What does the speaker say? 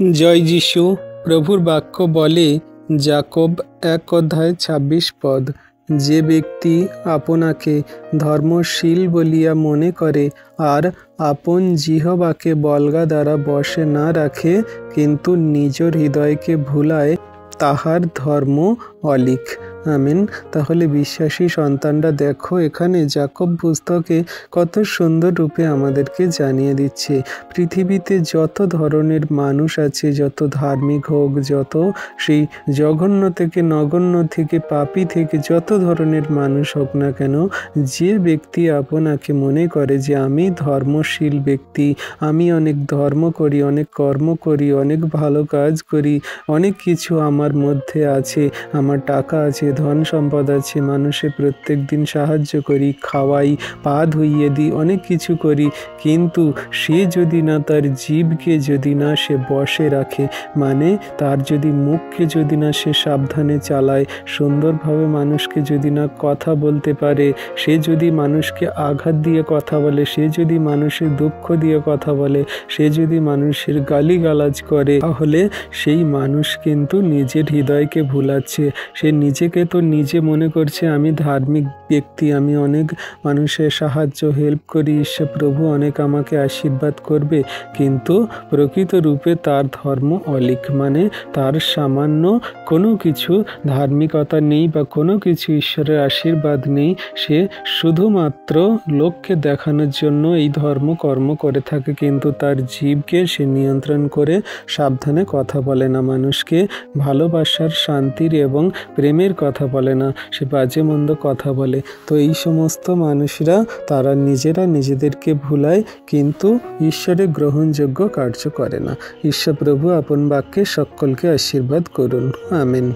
জয় যিশু। প্রভুর বাক্য বলে যাকব 1:26 যে ব্যক্তি আপনাকে ধর্মশীল বলিয়া মনে করে আর আপন জিহ্বাকে বল্গা দ্বারা বশে না রাখে, কিন্তু নিজের হৃদয়কে ভুলায়, তাহার ধর্ম অলিক। আমিন। তাহলে বিশ্বাসী সন্তানরা দেখো, এখানে যাকব পুস্তকে কত সুন্দর রূপে আমাদেরকে জানিয়ে দিচ্ছে পৃথিবীতে যত ধরনের মানুষ আছে, যত ধার্মিক হোক, যত সেই জঘন্য থেকে নগণ্য থেকে পাপী থেকে যত ধরনের মানুষ হোক না কেন, যে ব্যক্তি আপনাকে মনে করে যে আমি ধর্মশীল ব্যক্তি, আমি অনেক ধর্ম করি, অনেক কর্ম করি, অনেক ভালো কাজ করি, অনেক কিছু আমার মধ্যে আছে, আমার টাকা আছে, ধন সম্পদ আছে, মানুষের প্রত্যেক দিন সাহায্য করি, খাওয়াই, পা ধুইয়ে দিই, অনেক কিছু করি, কিন্তু সে যদি না তার জীবকে যদি না সে বশে রাখে, মানে তার যদি মুখকে যদি না সে সাবধানে চালায়, সুন্দরভাবে মানুষকে যদি না কথা বলতে পারে, সে যদি মানুষকে আঘাত দিয়ে কথা বলে, সে যদি মানুষের দুঃখ দিয়ে কথা বলে, সে যদি মানুষের গালিগালাজ করে, তাহলে সেই মানুষ কিন্তু নিজের হৃদয়কে ভুলাচ্ছে। সে নিজেকে তো নিজে মনে করছে আমি ধার্মিক ব্যক্তি, আমি অনেক মানুষের সাহায্য হেল্প করি, ঈশ্বর প্রভু অনেক আমাকে আশীর্বাদ করবে, কিন্তু প্রকৃত রূপে তার ধর্ম অলিক, মানে তার সামান্য কোনো কিছু ধার্মিকতা নেই বা কোনো কিছু ঈশ্বরের আশীর্বাদ নেই। সে শুধুমাত্র লোককে দেখানোর জন্য এই ধর্ম কর্ম করে থাকে, কিন্তু তার জীবকে সে নিয়ন্ত্রণ করে সাবধানে কথা বলে না, মানুষকে ভালোবাসার, শান্তির এবং প্রেমের কথা বলে না, সে বাজে মন্দ কথা বলে। তো এই সমস্ত মানুষরা তারা নিজেরা নিজেদেরকে ভুলায়, কিন্তু ঈশ্বরের গ্রহণযোগ্য কার্য করে না। ঈশ্বর প্রভু আপন বাক্যে সকলকে আশীর্বাদ করুন। আমিন।